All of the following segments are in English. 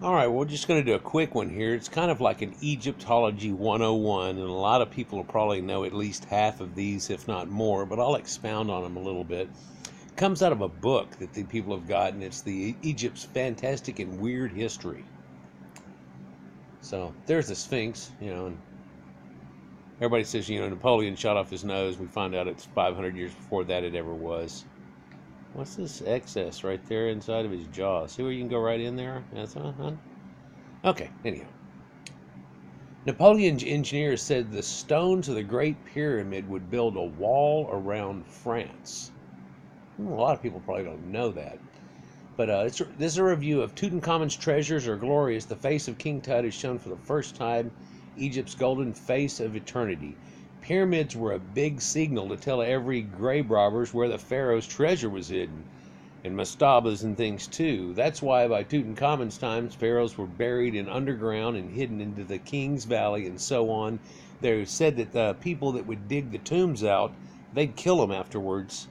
All right, we're just going to do a quick one here. It's kind of like an Egyptology 101, and a lot of people will probably know at least half of these, if not more, but I'll expound on them a little bit. It comes out of a book that the people have gotten. It's the Egypt's Fantastic and Weird History. So there's the Sphinx, and everybody says, Napoleon shot off his nose. We find out it's 500 years before that it ever was. What's this excess right there inside of his jaw? See where you can go right in there? That's okay, anyhow. Napoleon's engineers said the stones of the Great Pyramid would build a wall around France. A lot of people probably don't know that. But this is a review of Tutankhamun's treasures are glorious. The face of King Tut is shown for the first time. Egypt's golden face of eternity. Pyramids were a big signal to tell every grave robbers where the pharaoh's treasure was hidden, and mastabas and things too. That's why by Tutankhamen's times, pharaohs were buried in underground and hidden into the King's Valley and so on. They said that the people that would dig the tombs out, they'd kill them afterwards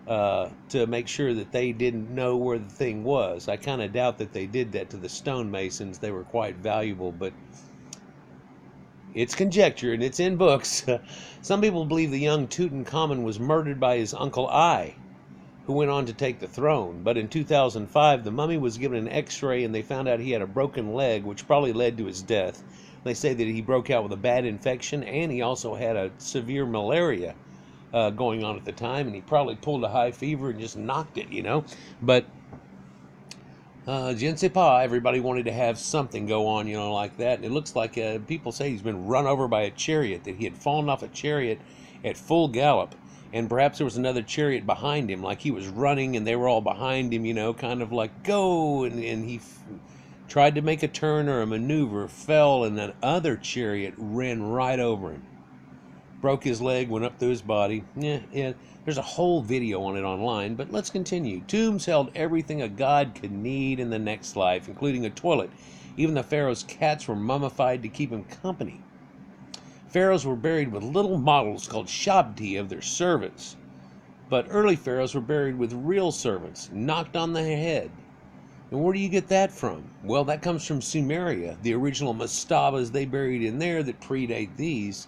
to make sure that they didn't know where the thing was. I kind of doubt that they did that to the stonemasons. They were quite valuable, but it's conjecture, and it's in books. Some people believe the young Tutankhamun was murdered by his uncle I, who went on to take the throne. But in 2005, the mummy was given an x-ray, and they found out he had a broken leg, which probably led to his death. They say that he broke out with a bad infection, and he also had a severe malaria going on at the time, and he probably pulled a high fever and just knocked it, But je ne sais pas, everybody wanted to have something go on, like that. And it looks like people say he's been run over by a chariot, that he had fallen off a chariot at full gallop. And perhaps there was another chariot behind him, like he was running and they were all behind him, kind of like, go. And he tried to make a turn or a maneuver, fell, and that other chariot ran right over him. Broke his leg, went up through his body. Yeah. There's a whole video on it online, but let's continue. Tombs held everything a god could need in the next life, including a toilet. Even the pharaoh's cats were mummified to keep him company. Pharaohs were buried with little models called shabti of their servants. But early pharaohs were buried with real servants, knocked on the head. And where do you get that from? Well, that comes from Sumeria, the original mastabas they buried in there that predate these.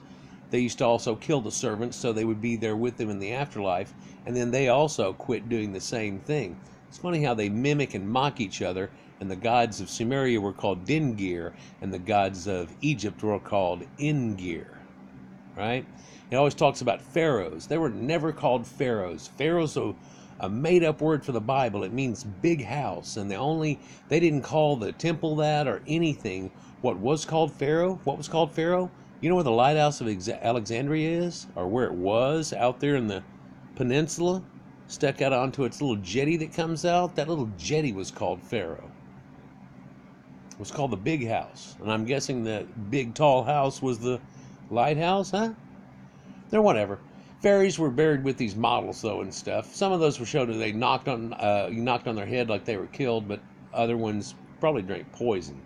They used to also kill the servants so they would be there with them in the afterlife, and then they also quit doing the same thing. It's funny how they mimic and mock each other, and the gods of Sumeria were called Dingir, and the gods of Egypt were called Ingir, right? It always talks about pharaohs. They were never called pharaohs. Pharaohs are a made-up word for the Bible. It means big house, and they didn't call the temple that or anything. What was called pharaoh? What was called pharaoh? You know where the lighthouse of Alexandria is? Or where it was? Out there in the peninsula? Stuck out onto its little jetty that comes out? That little jetty was called Pharaoh. It was called the Big House. And I'm guessing the big tall house was the lighthouse, huh? They're whatever. Fairies were buried with these models, though, and stuff. Some of those were showed that they knocked on their head like they were killed, but other ones probably drank poison.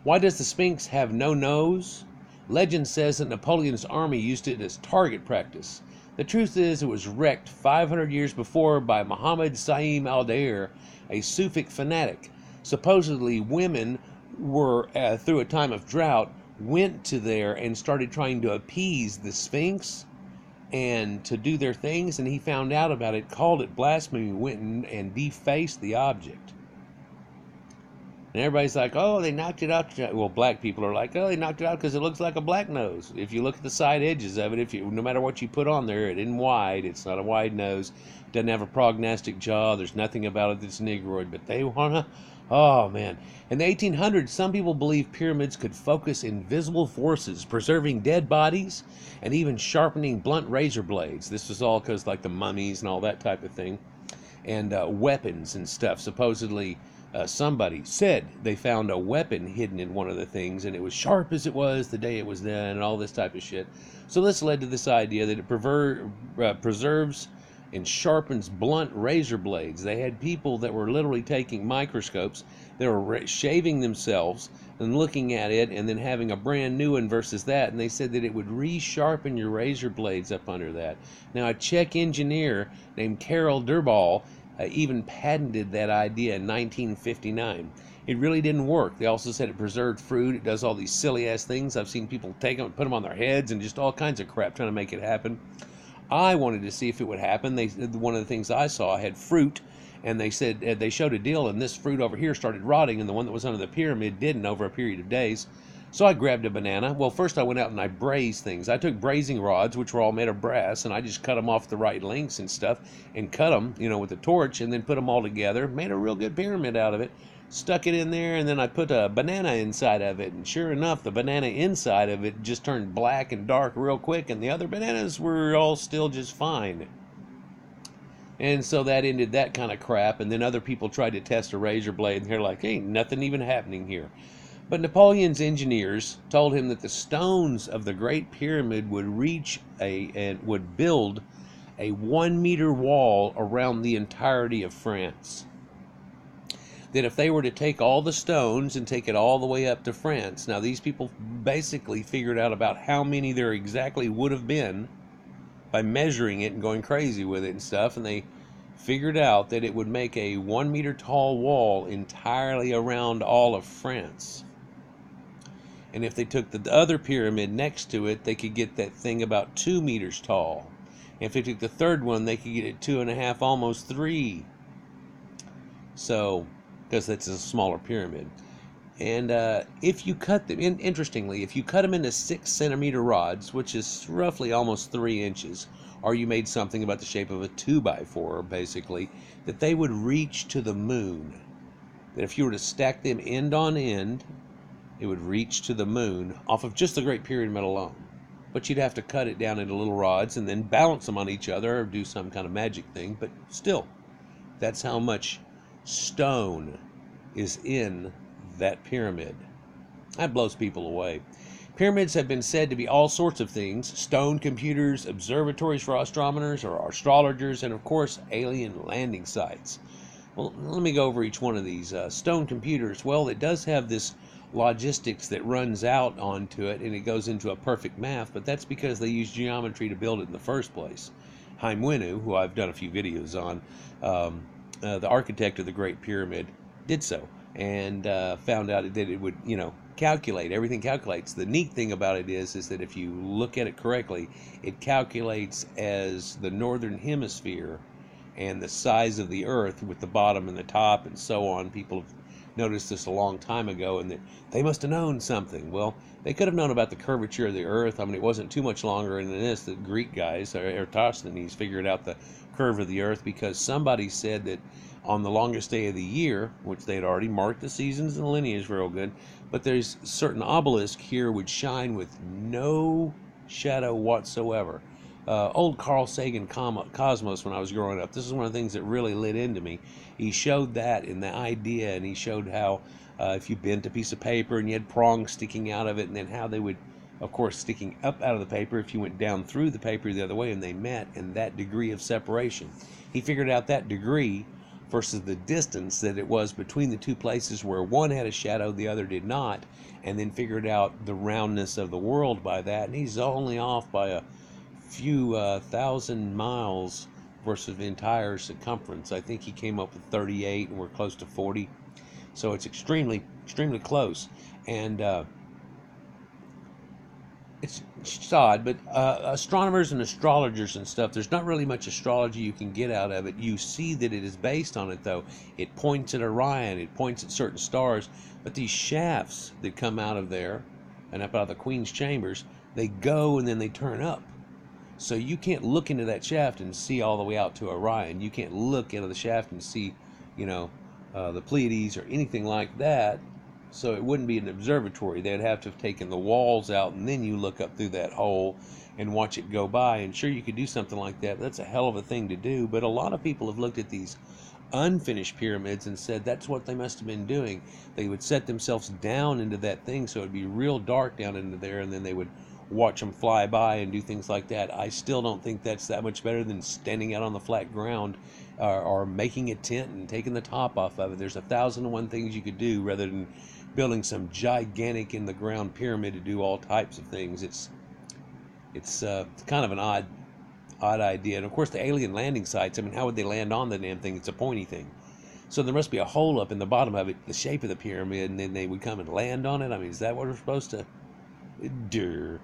Why does the Sphinx have no nose? Legend says that Napoleon's army used it as target practice. The truth is it was wrecked 500 years before by Muhammad Saim al-Dair, a Sufic fanatic. Supposedly women were, through a time of drought, went to there and started trying to appease the Sphinx and to do their things, and he found out about it, called it blasphemy, went and defaced the object. And everybody's like, oh, they knocked it out. Well, black people are like, oh, they knocked it out because it looks like a black nose. If you look at the side edges of it, no matter what you put on there, it isn't wide. It's not a wide nose. Doesn't have a prognostic jaw. There's nothing about it that's negroid. But they want to, oh, man. In the 1800s, some people believed pyramids could focus invisible forces, preserving dead bodies, and even sharpening blunt razor blades. This was all because, like, the mummies and all that type of thing. And weapons and stuff. Supposedly, somebody said they found a weapon hidden in one of the things, and it was sharp as it was the day it was done, and all this type of shit. So this led to this idea that it preserves and sharpens blunt razor blades. They had people that were literally taking microscopes, they were shaving themselves and looking at it, and then having a brand new one versus that, and they said that it would re-sharpen your razor blades up under that. Now, a Czech engineer named Karel Durbal even patented that idea in 1959. It really didn't work. They also said it preserved fruit. It does all these silly ass things. I've seen people take them and put them on their heads and just all kinds of crap trying to make it happen. I wanted to see if it would happen. One of the things I saw had fruit, and they said they showed a deal, and this fruit over here started rotting, and the one that was under the pyramid didn't over a period of days. So I grabbed a banana. Well, first I went out and I brazed things. I took brazing rods, which were all made of brass, and I just cut them off the right lengths and stuff, and cut them, with a torch, and then put them all together. Made a real good pyramid out of it. Stuck it in there, and then I put a banana inside of it, and sure enough, the banana inside of it just turned black and dark real quick, and the other bananas were all still just fine. And so that ended that kind of crap, and then other people tried to test a razor blade, and they're like, ain't nothing even happening here. But Napoleon's engineers told him that the stones of the Great Pyramid would build a 1-meter wall around the entirety of France. That if they were to take all the stones and take it all the way up to France, now these people basically figured out about how many there exactly would have been by measuring it and going crazy with it and stuff, and they figured out that it would make a 1-meter tall wall entirely around all of France. And if they took the other pyramid next to it, they could get that thing about 2 meters tall. And if they took the third one, they could get it 2.5, almost 3. So, because that's a smaller pyramid. And if you cut them, interestingly, if you cut them into 6-centimeter rods, which is roughly almost 3 inches, or you made something about the shape of a 2x4, basically, that they would reach to the moon. That if you were to stack them end on end, it would reach to the moon off of just the Great Pyramid alone. But you'd have to cut it down into little rods and then balance them on each other or do some kind of magic thing. But still, that's how much stone is in that pyramid. That blows people away. Pyramids have been said to be all sorts of things: stone computers, observatories for astronomers or astrologers, and of course alien landing sites. Well, let me go over each one of these. Stone computers, well, it does have this logistics that runs out onto it, and it goes into a perfect math, but that's because they use geometry to build it in the first place. Winu, who I've done a few videos on, the architect of the Great Pyramid, did so, and found out that it would, calculate. Everything calculates. The neat thing about it is that if you look at it correctly, it calculates as the northern hemisphere and the size of the earth with the bottom and the top and so on. People have noticed this a long time ago, and that they must have known something. Well, they could have known about the curvature of the earth. I mean, it wasn't too much longer than this. The Greek guys, Eratosthenes, figured out the curve of the earth because somebody said that on the longest day of the year, which they had already marked the seasons and the lineage real good, but there's certain obelisk here would shine with no shadow whatsoever. Old Carl Sagan Cosmos, when I was growing up, this is one of the things that really lit into me. He showed that in the idea, and he showed how if you bent a piece of paper and you had prongs sticking out of it, and then how they would, of course, sticking up out of the paper if you went down through the paper the other way, and they met in that degree of separation. He figured out that degree versus the distance that it was between the two places where one had a shadow, the other did not, and then figured out the roundness of the world by that, and he's only off by a few thousand miles versus the entire circumference. I think he came up with 38, and we're close to 40, so it's extremely close. And it's odd, but astronomers and astrologers and stuff, there's not really much astrology you can get out of it. You see that it is based on it, though. It points at Orion, it points at certain stars, but these shafts that come out of there and up out of the Queen's chambers, they go and then they turn up. So you can't look into that shaft and see all the way out to Orion. You can't look into the shaft and see, the Pleiades or anything like that. So it wouldn't be an observatory. They'd have to have taken the walls out, and then you look up through that hole and watch it go by. And sure, you could do something like that. That's a hell of a thing to do. But a lot of people have looked at these unfinished pyramids and said that's what they must have been doing. They would set themselves down into that thing so it'd be real dark down into there, and then they would watch them fly by and do things like that. I still don't think that's that much better than standing out on the flat ground or making a tent and taking the top off of it. There's 1,001 things you could do rather than building some gigantic in the ground pyramid to do all types of things. It's kind of an odd idea. And of course the alien landing sites, I mean, how would they land on the damn thing? It's a pointy thing. So there must be a hole up in the bottom of it, the shape of the pyramid, and then they would come and land on it. I mean, is that what we're supposed to do?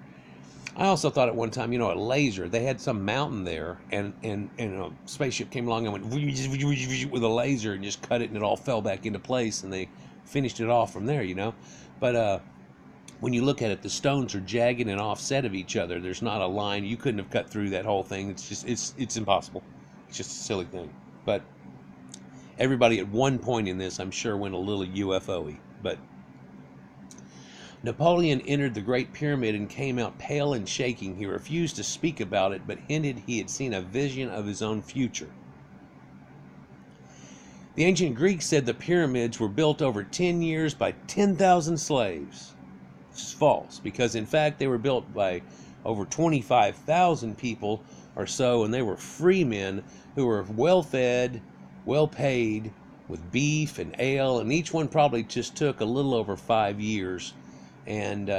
I also thought at one time, a laser. They had some mountain there, and a spaceship came along and went with a laser and just cut it, and it all fell back into place, and they finished it off from there. But when you look at it, the stones are jagged and offset of each other. There's not a line. You couldn't have cut through that whole thing. It's impossible. It's just a silly thing. But everybody at one point in this, I'm sure, went a little UFO-y. But Napoleon entered the Great Pyramid and came out pale and shaking. He refused to speak about it, but hinted he had seen a vision of his own future. The ancient Greeks said the pyramids were built over 10 years by 10,000 slaves. Which is false, because in fact they were built by over 25,000 people or so, and they were free men who were well-fed, well-paid, with beef and ale, and each one probably just took a little over 5 years. And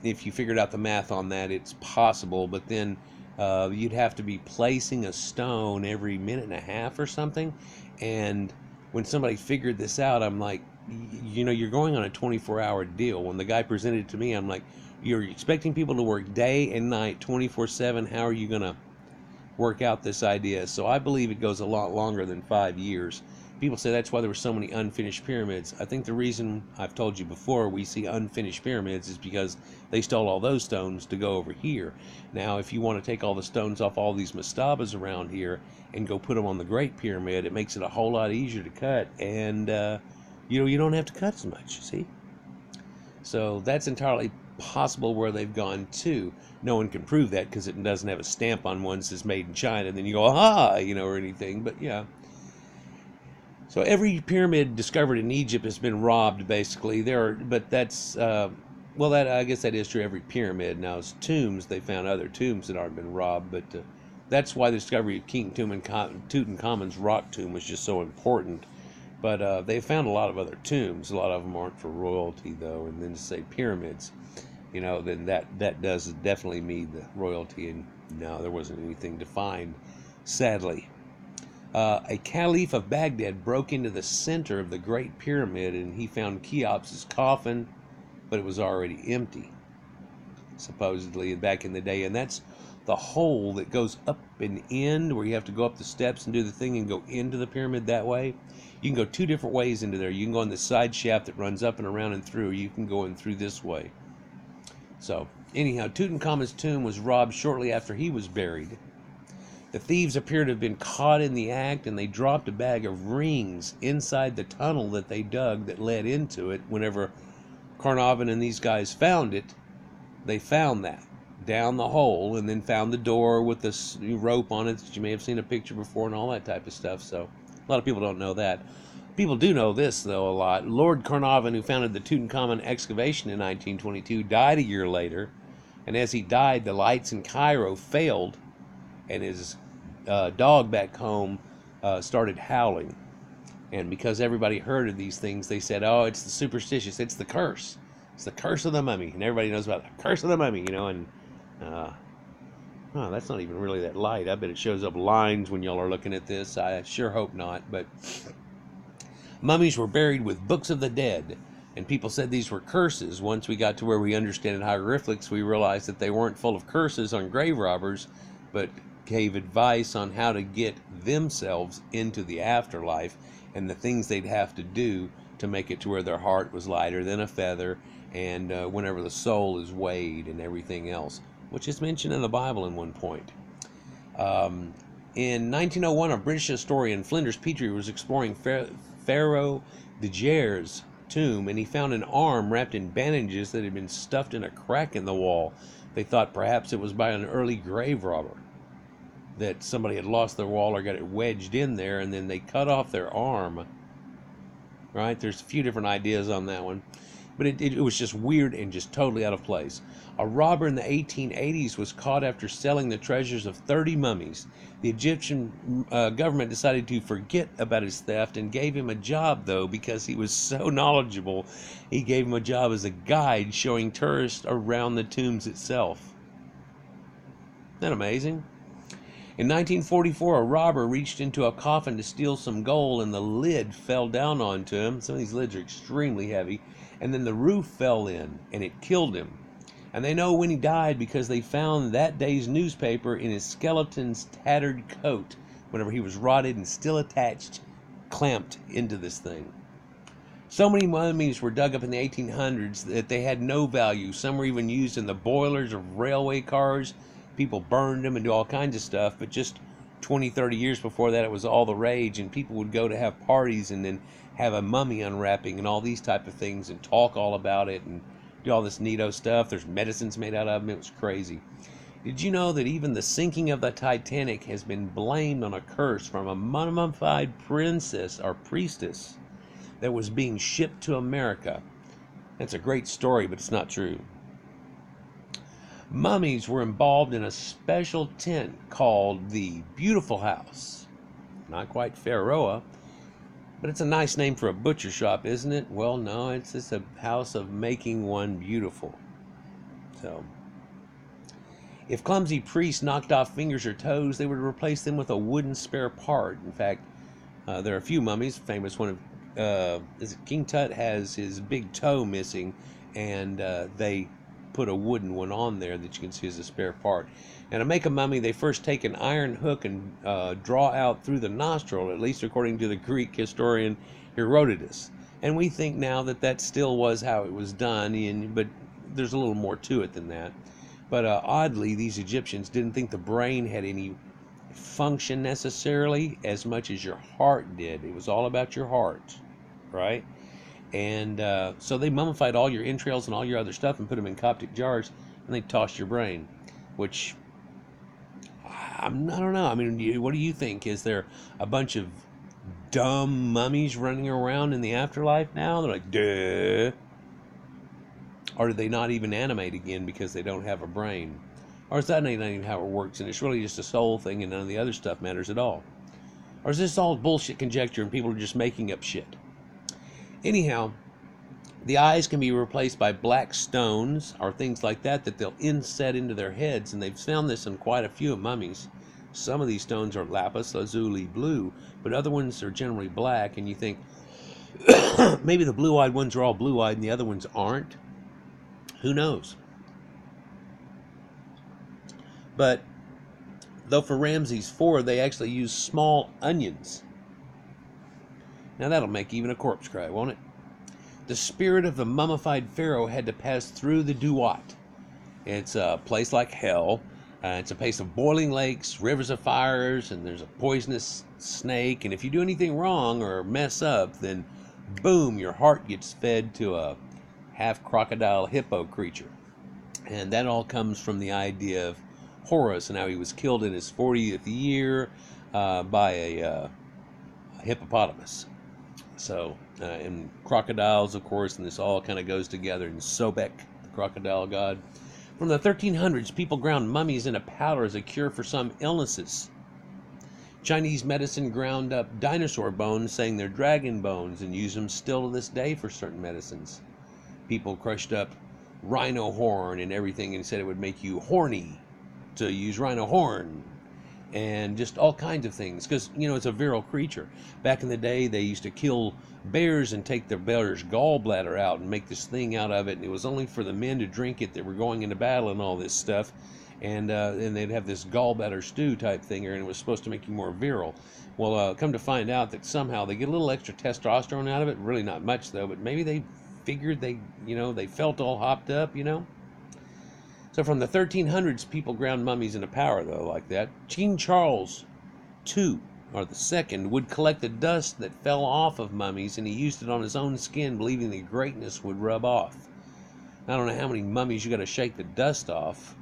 if you figured out the math on that, it's possible, but then you'd have to be placing a stone every minute and a half or something. And when somebody figured this out, I'm like, you're going on a 24-hour deal. When the guy presented it to me, I'm like, you're expecting people to work day and night 24/7. How are you going to work out this idea? So I believe it goes a lot longer than 5 years. People say that's why there were so many unfinished pyramids. I think the reason, I've told you before, we see unfinished pyramids is because they stole all those stones to go over here. Now, if you want to take all the stones off all these mastabas around here and go put them on the Great Pyramid, it makes it a whole lot easier to cut, and you don't have to cut as much, see? So that's entirely possible where they've gone to. No one can prove that because it doesn't have a stamp on one that says made in China, and then you go, aha, or anything, but yeah. So every pyramid discovered in Egypt has been robbed, basically. But that's, I guess that is true, every pyramid. Now, as tombs, they found other tombs that aren't been robbed, but that's why the discovery of King Tutankhamun's rock tomb was just so important. But they found a lot of other tombs. A lot of them aren't for royalty, though. And then to say pyramids, then that does definitely mean the royalty. And no, there wasn't anything to find, sadly. A caliph of Baghdad broke into the center of the Great Pyramid, and he found Cheops's coffin, but it was already empty, supposedly, back in the day. And that's the hole that goes up and in, where you have to go up the steps and do the thing and go into the pyramid that way. You can go two different ways into there. You can go on the side shaft that runs up and around and through, or you can go in through this way. So, anyhow, Tutankhamun's tomb was robbed shortly after he was buried. The thieves appear to have been caught in the act, and they dropped a bag of rings inside the tunnel that they dug that led into it. Whenever Carnarvon and these guys found it, they found that down the hole, and then found the door with this rope on it that you may have seen a picture before and all that type of stuff. So a lot of people don't know that. People do know this, though, a lot. Lord Carnarvon, who founded the Tutankhamun excavation in 1922, died a year later, and as he died, the lights in Cairo failed, and his dog back home started howling. And because everybody heard of these things, they said, oh, it's the superstitious, it's the curse. It's the curse of the mummy. And everybody knows about the curse of the mummy, and that's not even really that light. I bet it shows up lines when y'all are looking at this. I sure hope not. But mummies were buried with books of the dead, and people said these were curses. Once we got to where we understand hieroglyphics, we realized that they weren't full of curses on grave robbers, but gave advice on how to get themselves into the afterlife and the things they'd have to do to make it to where their heart was lighter than a feather, and whenever the soul is weighed and everything else, which is mentioned in the Bible in one point. In 1901, a British historian, Flinders Petrie, was exploring Pharaoh de Geer's tomb, and he found an arm wrapped in bandages that had been stuffed in a crack in the wall. They thought perhaps it was by an early grave robber, that somebody had lost their wall or got it wedged in there, and then they cut off their arm. Right? There's a few different ideas on that one. But it was just weird and just totally out of place. A robber in the 1880s was caught after selling the treasures of 30 mummies. The Egyptian government decided to forget about his theft and gave him a job, though, because he was so knowledgeable. He gave him a job as a guide showing tourists around the tombs itself. Isn't that amazing? In 1944, a robber reached into a coffin to steal some gold, and the lid fell down onto him. Some of these lids are extremely heavy. And then the roof fell in, and it killed him. And they know when he died because they found that day's newspaper in his skeleton's tattered coat, whenever he was rotted and still attached, clamped into this thing. So many mummies were dug up in the 1800s that they had no value. Some were even used in the boilers of railway cars. People burned them and do all kinds of stuff. But just 20, 30 years before that, it was all the rage. And people would go to have parties and then have a mummy unwrapping and all these type of things and talk all about it and do all this neato stuff. There's medicines made out of them. It was crazy. Did you know that even the sinking of the Titanic has been blamed on a curse from a mummified princess or priestess that was being shipped to America? That's a great story, but it's not true. Mummies were embalmed in a special tent called the Beautiful House. Not quite Pharaoh, but it's a nice name for a butcher shop, isn't it? Well, no, it's just a house of making one beautiful. So, if clumsy priests knocked off fingers or toes, they would replace them with a wooden spare part. In fact, there are a few mummies. Famous one of King Tut has his big toe missing, and they put a wooden one on there that you can see as a spare part. And to make a mummy, they first take an iron hook and draw out through the nostril, at least according to the Greek historian Herodotus. And we think now that that still was how it was done, but there's a little more to it than that. But oddly, these Egyptians didn't think the brain had any function necessarily as much as your heart did. It was all about your heart, right? And so they mummified all your entrails and all your other stuff and put them in Coptic jars, and they tossed your brain, which I don't know. I mean, what do you think? Is there a bunch of dumb mummies running around in the afterlife now? They're like, duh. Or do they not even animate again because they don't have a brain? Or is that not even how it works, and it's really just a soul thing and none of the other stuff matters at all? Or is this all bullshit conjecture and people are just making up shit? Anyhow, the eyes can be replaced by black stones or things like that they'll inset into their heads, and they've found this in quite a few mummies. Some of these stones are lapis lazuli blue, but other ones are generally black, and you think maybe the blue-eyed ones are all blue-eyed and the other ones aren't. Who knows? But though for Ramses IV, they actually use small onions. Now that'll make even a corpse cry, won't it? The spirit of the mummified pharaoh had to pass through the Duat. It's a place like hell. It's a place of boiling lakes, rivers of fires, and there's a poisonous snake. And if you do anything wrong or mess up, then boom, your heart gets fed to a half crocodile hippo creature. And that all comes from the idea of Horus and how he was killed in his 40th year by a hippopotamus. So, and crocodiles, of course, and this all kind of goes together. And Sobek, the crocodile god. From the 1300s, people ground mummies in a powder as a cure for some illnesses. Chinese medicine ground up dinosaur bones, saying they're dragon bones, and use them still to this day for certain medicines. People crushed up rhino horn and everything and said it would make you horny to use rhino horn, and just all kinds of things, because it's a virile creature. Back in the day, they used to kill bears and take the bear's gallbladder out and make this thing out of it, and it was only for the men to drink it that were going into battle and all this stuff, and they'd have this gallbladder stew type thing, and it was supposed to make you more virile. Well, come to find out that somehow they get a little extra testosterone out of it. Really not much though, but maybe they figured they felt all hopped up, So from the 1300s, people ground mummies in a powder, though, like that. King Charles II, or the second, would collect the dust that fell off of mummies, and he used it on his own skin, believing the greatness would rub off. I don't know how many mummies you got to shake the dust off.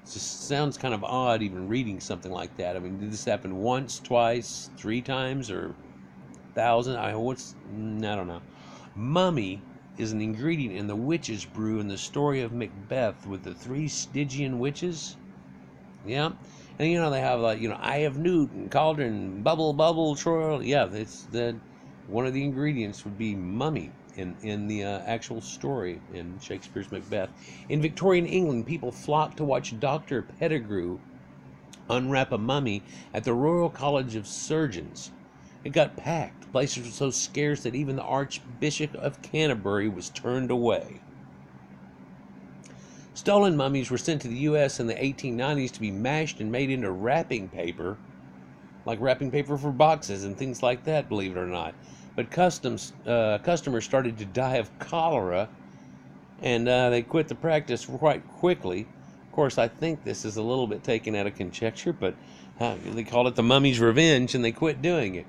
It just sounds kind of odd even reading something like that. I mean, did this happen once, twice, 3 times, or 1,000? I don't know. Mummy is an ingredient in the witch's brew in the story of Macbeth with the 3 Stygian witches. Yeah. And they have Eye of Newt and Cauldron, Bubble, Troll. Yeah, it's one of the ingredients would be mummy in the actual story in Shakespeare's Macbeth. In Victorian England, people flocked to watch Dr. Pettigrew unwrap a mummy at the Royal College of Surgeons. It got packed. Places were so scarce that even the Archbishop of Canterbury was turned away. Stolen mummies were sent to the U.S. in the 1890s to be mashed and made into wrapping paper, like wrapping paper for boxes and things like that, believe it or not. But customers started to die of cholera, and they quit the practice quite quickly. Of course, I think this is a little bit taken out of conjecture, but they called it the mummy's revenge, and they quit doing it.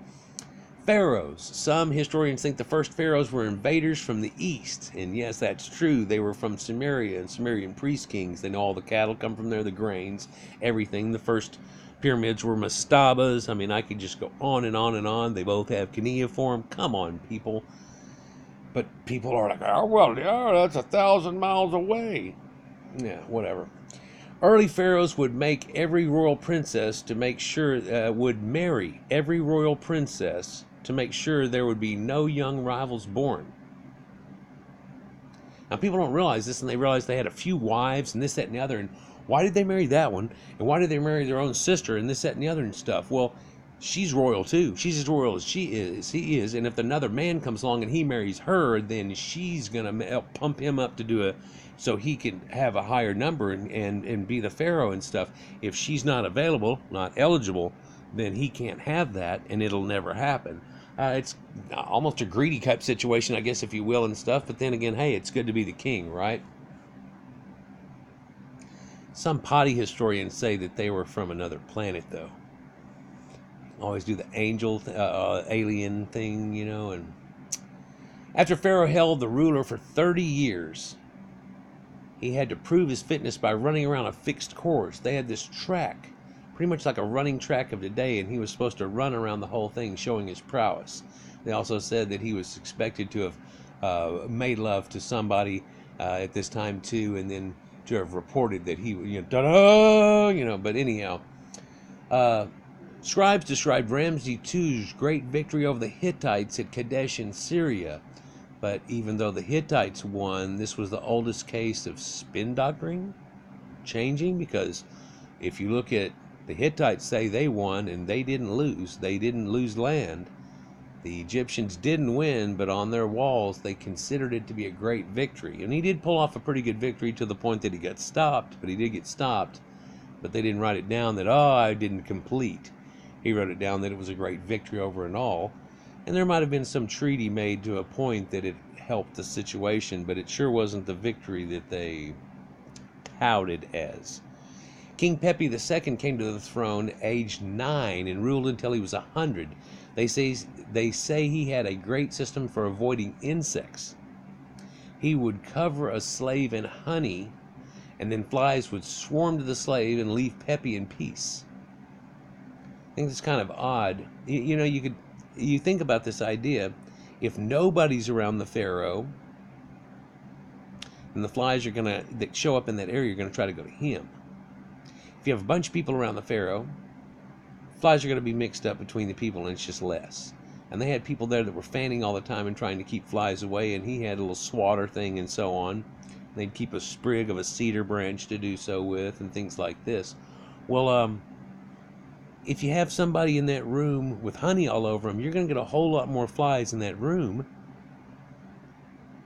Pharaohs. Some historians think the first pharaohs were invaders from the east. And yes, that's true. They were from Sumeria and Sumerian priest kings. They know all the cattle come from there, the grains, everything. The first pyramids were mastabas. I mean, I could just go on and on and on. They both have cuneiform. Come on, people. But people are like, oh, well, yeah, that's 1,000 miles away. Yeah, whatever. Early pharaohs would make every royal princess to make sure, would marry every royal princess to make sure there would be no young rivals born. Now, people don't realize this, and they realize they had a few wives and this, that, and the other. And why did they marry that one? And why did they marry their own sister and this, that, and the other and stuff? Well, she's royal too. She's as royal as he is. And if another man comes along and he marries her, then she's going to pump him up to do so he can have a higher number and be the pharaoh and stuff. If she's not available, not eligible, then he can't have that, and it'll never happen. It's almost a greedy type situation, I guess, if you will, and stuff. But then again, hey, it's good to be the king, right? Some potty historians say that they were from another planet, though. Always do the angel, alien thing, you know. And after Pharaoh held the ruler for 30 years, he had to prove his fitness by running around a fixed course. They had this track, pretty much like a running track of today, and he was supposed to run around the whole thing showing his prowess. They also said that he was expected to have made love to somebody at this time too, and then to have reported that he, but anyhow. Scribes described Ramses II's great victory over the Hittites at Kadesh in Syria. But even though the Hittites won, this was the oldest case of spin doctoring changing, because if you look at the Hittites, say they won and they didn't lose. They didn't lose land. The Egyptians didn't win, but on their walls they considered it to be a great victory. And he did pull off a pretty good victory to the point that he got stopped, but he did get stopped. But they didn't write it down that, I didn't complete. He wrote it down that it was a great victory over and all. And there might have been some treaty made to a point that it helped the situation, but it sure wasn't the victory that they touted as. King Pepi II came to the throne aged 9 and ruled until he was 100. They say he had a great system for avoiding insects. He would cover a slave in honey, and then flies would swarm to the slave and leave Pepi in peace. I think it's kind of odd. You think about this idea. If nobody's around the pharaoh, and the flies are that show up in that area, you're going to try to go to him. If you have a bunch of people around the pharaoh, flies are going to be mixed up between the people, and it's just less. And they had people there that were fanning all the time and trying to keep flies away, and he had a little swatter thing and so on. They'd keep a sprig of a cedar branch to do so with, and things like this. Well, if you have somebody in that room with honey all over them, you're going to get a whole lot more flies in that room.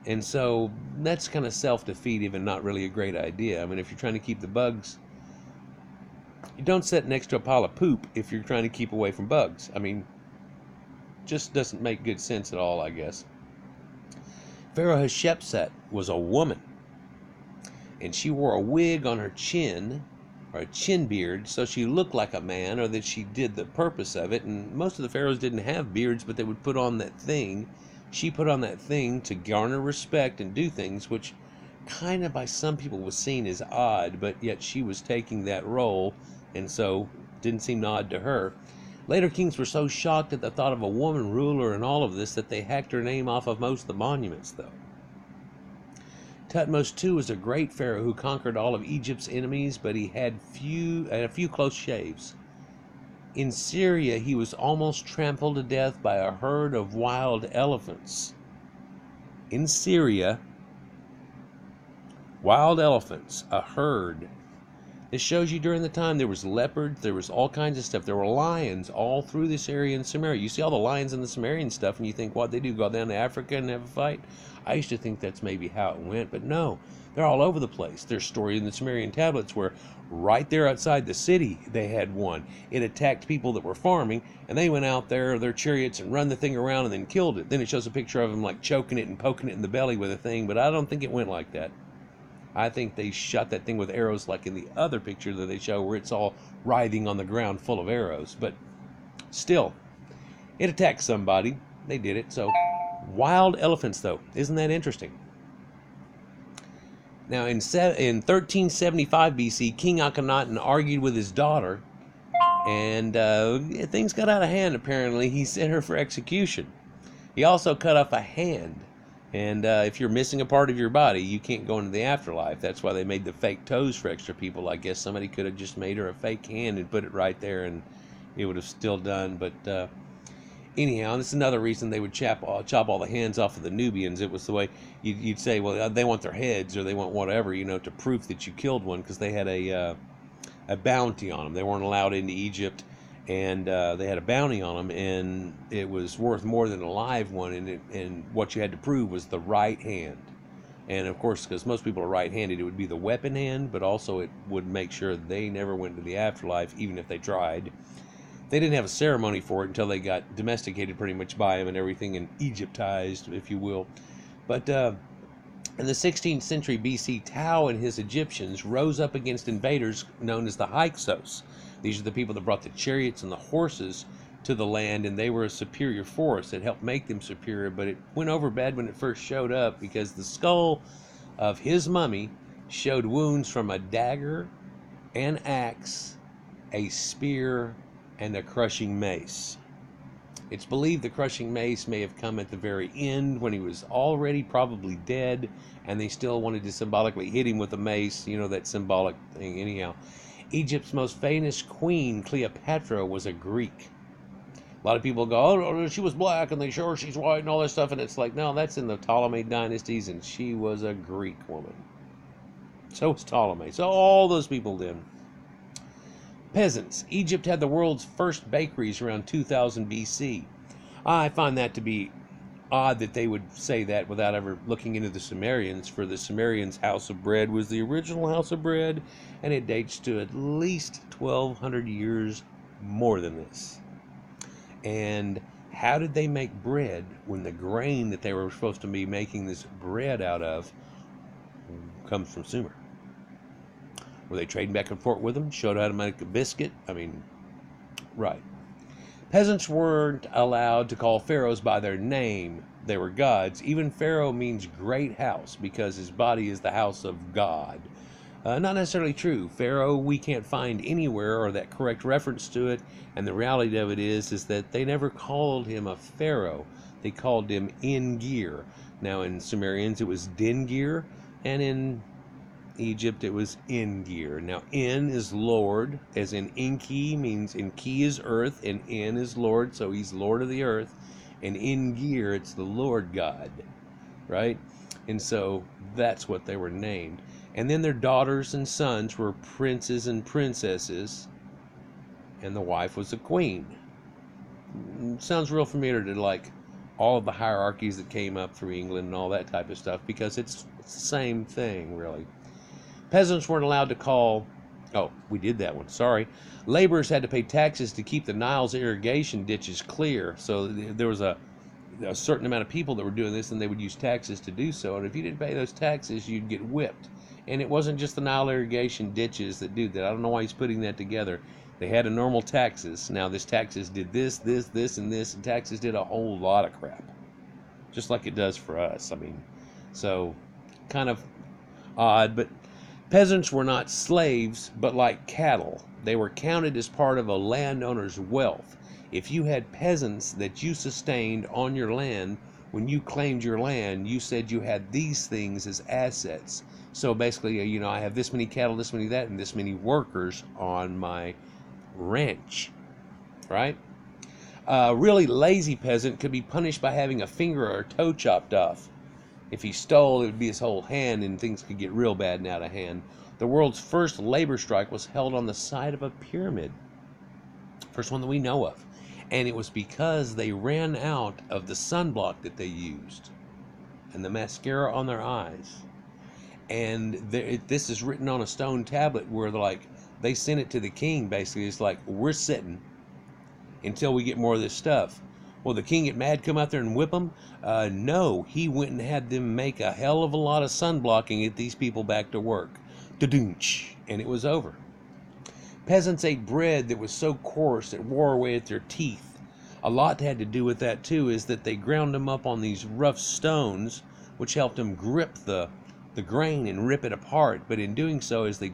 And so that's kind of self-defeative and not really a great idea. I mean, if you're trying to keep the bugs, you don't sit next to a pile of poop if you're trying to keep away from bugs. I mean, just doesn't make good sense at all, I guess. Pharaoh Hatshepsut was a woman, and she wore a wig on her chin, or a chin beard, so she looked like a man, or that she did the purpose of it. And most of the pharaohs didn't have beards, but they would put on that thing. She put on that thing to garner respect and do things, which kind of by some people was seen as odd, but yet she was taking that role, and so didn't seem odd to her. Later kings were so shocked at the thought of a woman ruler and all of this that they hacked her name off of most of the monuments, though. Thutmose II was a great pharaoh who conquered all of Egypt's enemies, but he had a few close shaves. In Syria, he was almost trampled to death by a herd of wild elephants. In Syria, wild elephants, a herd. This shows you during the time there was leopards, there was all kinds of stuff. There were lions all through this area in Samaria. You see all the lions in the Sumerian stuff, and you think, what they do, go down to Africa and have a fight? I used to think that's maybe how it went, but no. They're all over the place. There's story in the Sumerian tablets where right there outside the city they had one. It attacked people that were farming, and they went out there, their chariots, and run the thing around and then killed it. Then it shows a picture of them like choking it and poking it in the belly with a thing, but I don't think it went like that. I think they shot that thing with arrows like in the other picture that they show where it's all writhing on the ground full of arrows. But still, it attacked somebody. They did it. So, wild elephants, though. Isn't that interesting? Now, in 1375 BC, King Akhenaten argued with his daughter, and things got out of hand, apparently. He sent her for execution. He also cut off a hand. And if you're missing a part of your body, you can't go into the afterlife. That's why they made the fake toes for extra people. I guess somebody could have just made her a fake hand and put it right there, and it would have still done. But anyhow, this is another reason they would chop all the hands off of the Nubians. It was the way you'd say, well, they want their heads or they want whatever, to prove that you killed one, because they had a bounty on them. They weren't allowed into Egypt. And they had a bounty on them, and it was worth more than a live one, and what you had to prove was the right hand. And of course, because most people are right-handed, it would be the weapon hand, but also it would make sure they never went to the afterlife, even if they tried. They didn't have a ceremony for it until they got domesticated pretty much by them and everything, and Egyptized, if you will. But in the 16th century BC, Tao and his Egyptians rose up against invaders known as the Hyksos. These are the people that brought the chariots and the horses to the land, and they were a superior force. It helped make them superior, but it went over bad when it first showed up, because the skull of his mummy showed wounds from a dagger, an axe, a spear, and a crushing mace. It's believed the crushing mace may have come at the very end when he was already probably dead, and they still wanted to symbolically hit him with the mace, that symbolic thing. Anyhow, Egypt's most famous queen, Cleopatra, was a Greek. A lot of people go, oh, she was black, and they show her she's white and all that stuff, and it's like, no, that's in the Ptolemy dynasties, and she was a Greek woman. So was Ptolemy. So all those people did. Peasants. Egypt had the world's first bakeries around 2000 BC. I find that to be odd that they would say that without ever looking into the Sumerians. For the Sumerians, house of bread was the original house of bread, and it dates to at least 1200 years more than this. And how did they make bread when the grain that they were supposed to be making this bread out of comes from Sumer? Were they trading back and forth with them? Showed how to make a biscuit? Right. Peasants weren't allowed to call pharaohs by their name. They were gods. Even pharaoh means great house, because his body is the house of God. Not necessarily true. Pharaoh, we can't find anywhere or that correct reference to it, and the reality of it is that they never called him a pharaoh. They called him Engir. Now in Sumerians it was Dingir, and in Egypt it was Engir. Now En is Lord, as in Enki means Enki is earth, and En is Lord, so he's Lord of the earth, and Engir, it's the Lord God, right? And so that's what they were named. And then their daughters and sons were princes and princesses, and the wife was a queen. Sounds real familiar to like all of the hierarchies that came up through England and all that type of stuff, because it's the same thing, really. Peasants weren't allowed to call... Oh, we did that one, sorry. Laborers had to pay taxes to keep the Nile's irrigation ditches clear. So there was a certain amount of people that were doing this, and they would use taxes to do so. And if you didn't pay those taxes, you'd get whipped. And it wasn't just the Nile irrigation ditches that do that. I don't know why he's putting that together. They had a normal taxes. Now this taxes did this, and this, and taxes did a whole lot of crap. Just like it does for us. So kind of odd, but peasants were not slaves, but like cattle. They were counted as part of a landowner's wealth. If you had peasants that you sustained on your land, when you claimed your land, you said you had these things as assets. So basically, I have this many cattle, this many that, and this many workers on my ranch, right? A really lazy peasant could be punished by having a finger or a toe chopped off. If he stole, it would be his whole hand, and things could get real bad and out of hand. The world's first labor strike was held on the side of a pyramid. First one that we know of. And it was because they ran out of the sunblock that they used and the mascara on their eyes. And this is written on a stone tablet where they sent it to the king. Basically, it's like, we're sitting until we get more of this stuff. Well, the king get mad, come out there and whip them? No, he went and had them make a hell of a lot of sunblock and get these people back to work. Da-doonch, and it was over. Peasants ate bread that was so coarse it wore away at their teeth. A lot had to do with that too, is that they ground them up on these rough stones, which helped them grip the grain and rip it apart. But in doing so, as they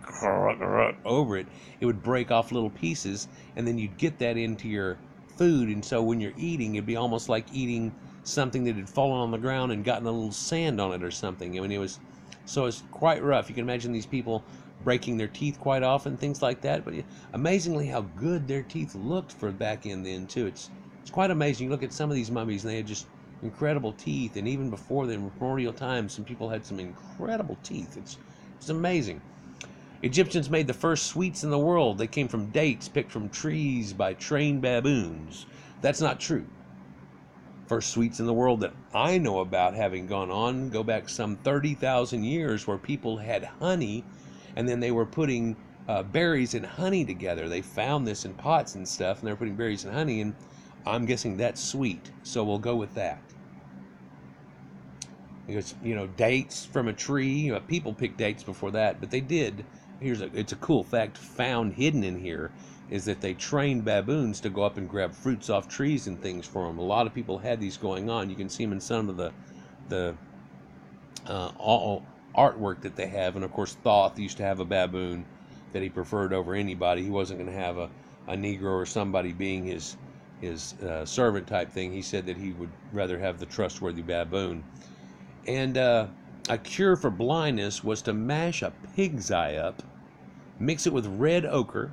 over it, it would break off little pieces, and then you'd get that into your food. And so when you're eating, it'd be almost like eating something that had fallen on the ground and gotten a little sand on it or something. I mean, it's quite rough. You can imagine these people breaking their teeth quite often, things like that. But amazingly how good their teeth looked for back in then too. It's quite amazing. You look at some of these mummies and they had just incredible teeth, and even before the primordial times, some people had some incredible teeth. It's amazing. Egyptians made the first sweets in the world. They came from dates picked from trees by trained baboons. That's not true. First sweets in the world that I know about having gone on go back some 30,000 years, where people had honey, and then they were putting berries and honey together. They found this in pots and stuff, and they were putting berries and honey, and I'm guessing that's sweet, so we'll go with that. Because, dates from a tree, people picked dates before that, but they did. It's a cool fact found hidden in here, is that they trained baboons to go up and grab fruits off trees and things for them. A lot of people had these going on. You can see them in some of the artwork that they have. And of course, Thoth used to have a baboon that he preferred over anybody. He wasn't going to have a Negro or somebody being his servant type thing. He said that he would rather have the trustworthy baboon. And a cure for blindness was to mash a pig's eye up, mix it with red ochre,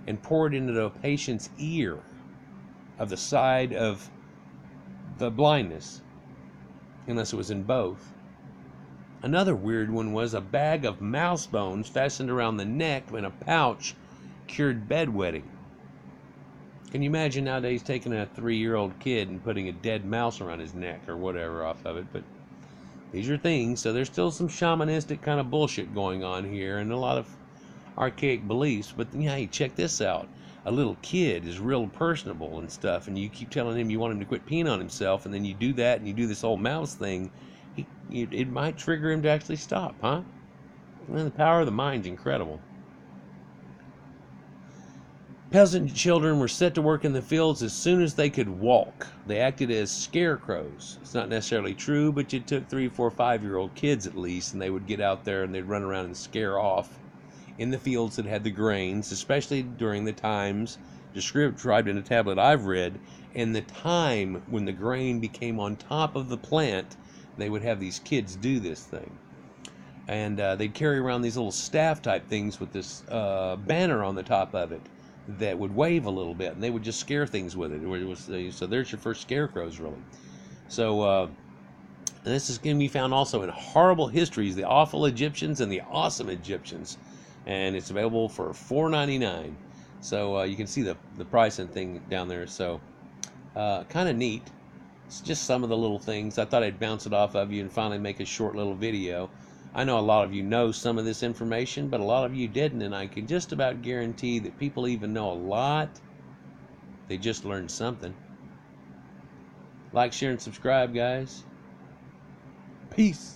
and pour it into a patient's ear of the side of the blindness, unless it was in both. Another weird one was a bag of mouse bones fastened around the neck in a pouch cured bedwetting. Can you imagine nowadays taking a 3-year-old kid and putting a dead mouse around his neck or whatever off of it? But these are things. So there's still some shamanistic kind of bullshit going on here, and a lot of archaic beliefs. But hey, check this out. A little kid is real personable and stuff, and you keep telling him you want him to quit peeing on himself, and then you do that and you do this whole mouse thing. It might trigger him to actually stop, huh? And the power of the mind's incredible. Peasant children were set to work in the fields as soon as they could walk. They acted as scarecrows. It's not necessarily true, but you took 3, 4, 5-year-old kids at least, and they would get out there and they'd run around and scare off in the fields that had the grains, especially during the times described in a tablet I've read, and the time when the grain became on top of the plant, they would have these kids do this thing. And they'd carry around these little staff type things with this banner on the top of it that would wave a little bit, and they would just scare things with it. So there's your first scarecrows, really. So this is going to be found also in Horrible Histories, The Awful Egyptians and the Awesome Egyptians, and it's available for $4.99. So you can see the price and thing down there. So kind of neat. It's just some of the little things. I thought I'd bounce it off of you and finally make a short little video. I know a lot of you know some of this information, but a lot of you didn't, and I can just about guarantee that people even know a lot. They just learned something. Like, share, and subscribe, guys. Peace.